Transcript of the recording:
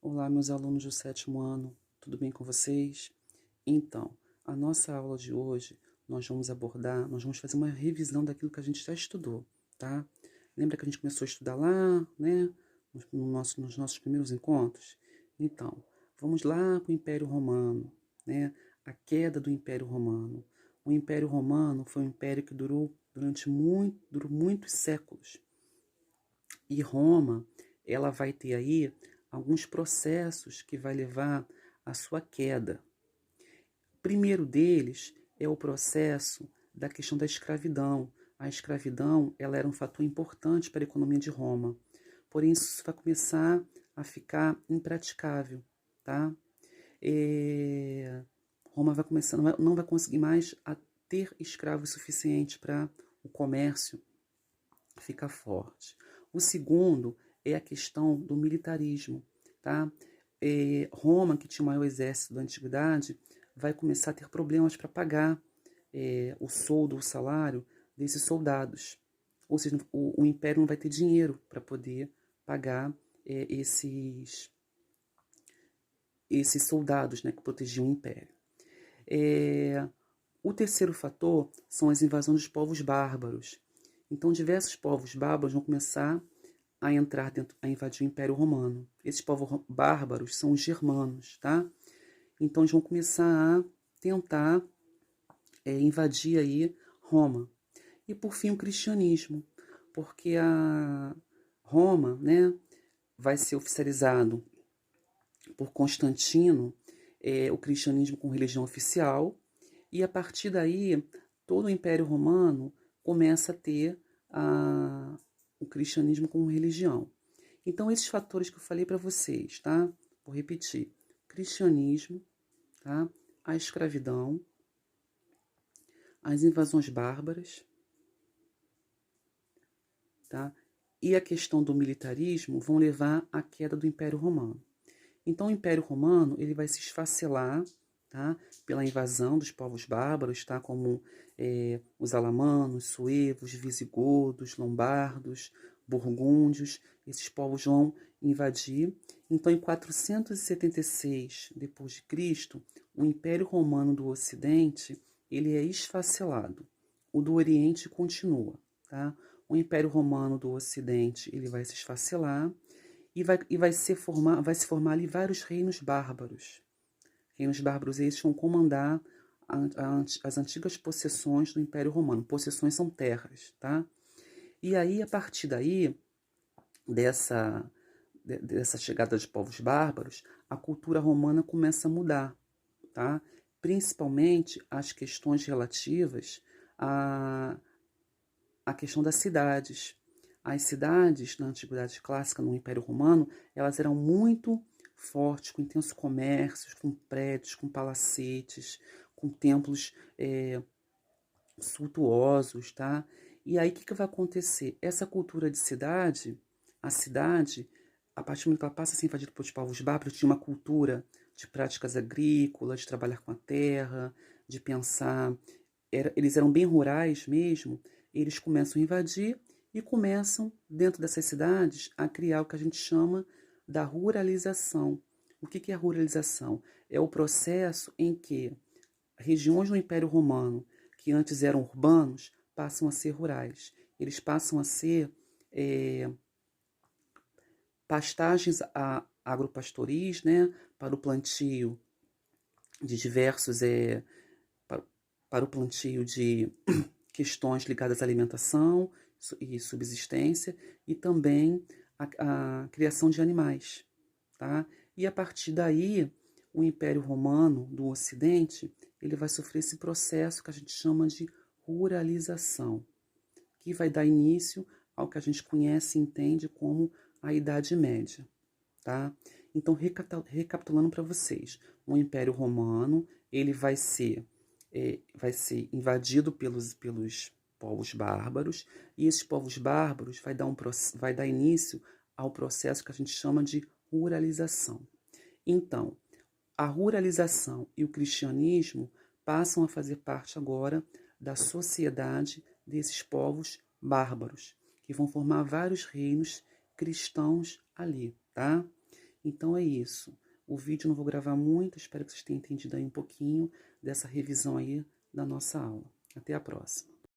Olá, meus alunos do sétimo ano, tudo bem com vocês? Então, a nossa aula de hoje, nós vamos fazer uma revisão daquilo que a gente já estudou, tá? Lembra que a gente começou a estudar lá, né, nos nossos primeiros encontros? Então, vamos lá para o Império Romano, né, a queda do Império Romano. O Império Romano foi um império que durou muitos séculos. E Roma, ela vai ter aí alguns processos que vai levar à sua queda. O primeiro deles é o processo da questão da escravidão. A escravidão, ela era um fator importante para a economia de Roma. Porém, isso vai começar a ficar impraticável, tá? Roma vai começar, não vai conseguir mais ter escravos suficientes para o comércio fica forte. O segundo é a questão do militarismo, tá? Roma, que tinha o maior exército da antiguidade, vai começar a ter problemas para pagar o soldo, o salário desses soldados. Ou seja, o império não vai ter dinheiro para poder pagar esses soldados, né, que protegiam o império. O terceiro fator são as invasões dos povos bárbaros. Então, diversos povos bárbaros vão começar a invadir o Império Romano. Esses povos bárbaros são os germanos, tá? Então, eles vão começar a tentar invadir aí Roma. E, por fim, o cristianismo, porque a Roma, né, vai ser oficializado por Constantino, o cristianismo como religião oficial, e a partir daí todo o Império Romano começa a ter o cristianismo como religião. Então, esses fatores que eu falei para vocês, tá? Vou repetir: cristianismo, tá? A escravidão, as invasões bárbaras, tá? E a questão do militarismo vão levar à queda do Império Romano. Então, o Império Romano ele vai se esfacelar, tá? Pela invasão dos povos bárbaros, tá? Como os alamanos, suevos, visigodos, lombardos, burgúndios. Esses povos vão invadir. Então, em 476 depois de Cristo, o Império Romano do Ocidente ele é esfacelado. O do Oriente continua, tá? O Império Romano do Ocidente ele vai se esfacelar vai se formar ali vários reinos bárbaros. Reinos bárbaros esses vão comandar as antigas possessões do Império Romano. Possessões são terras, tá? E aí, a partir daí, dessa chegada de povos bárbaros, a cultura romana começa a mudar, tá? Principalmente as questões relativas à questão das cidades. As cidades, na Antiguidade Clássica, no Império Romano, elas eram muito fortes, com intenso comércio, com prédios, com palacetes, com templos suntuosos, tá? E aí, o que vai acontecer? Essa cultura de cidade, a cidade, a partir do momento que ela passa a ser invadida pelos povos bárbaros, tinha uma cultura de práticas agrícolas, de trabalhar com a terra, de pensar... eles eram bem rurais mesmo, eles começam a invadir e começam, dentro dessas cidades, a criar o que a gente chama da ruralização. O que é a ruralização? É o processo em que regiões do Império Romano, que antes eram urbanos, passam a ser rurais. Eles passam a ser pastagens agropastoris, né, para o plantio de diversos... para o plantio de questões ligadas à alimentação e subsistência, e também a criação de animais, tá? E a partir daí, o Império Romano do Ocidente, ele vai sofrer esse processo que a gente chama de ruralização, que vai dar início ao que a gente conhece e entende como a Idade Média, tá? Então, recapitulando para vocês, o Império Romano, ele vai ser invadido pelos povos bárbaros, e esses povos bárbaros vai dar início ao processo que a gente chama de ruralização. Então, a ruralização e o cristianismo passam a fazer parte agora da sociedade desses povos bárbaros, que vão formar vários reinos cristãos ali, tá? Então é isso. O vídeo eu não vou gravar muito, espero que vocês tenham entendido aí um pouquinho dessa revisão aí da nossa aula. Até a próxima.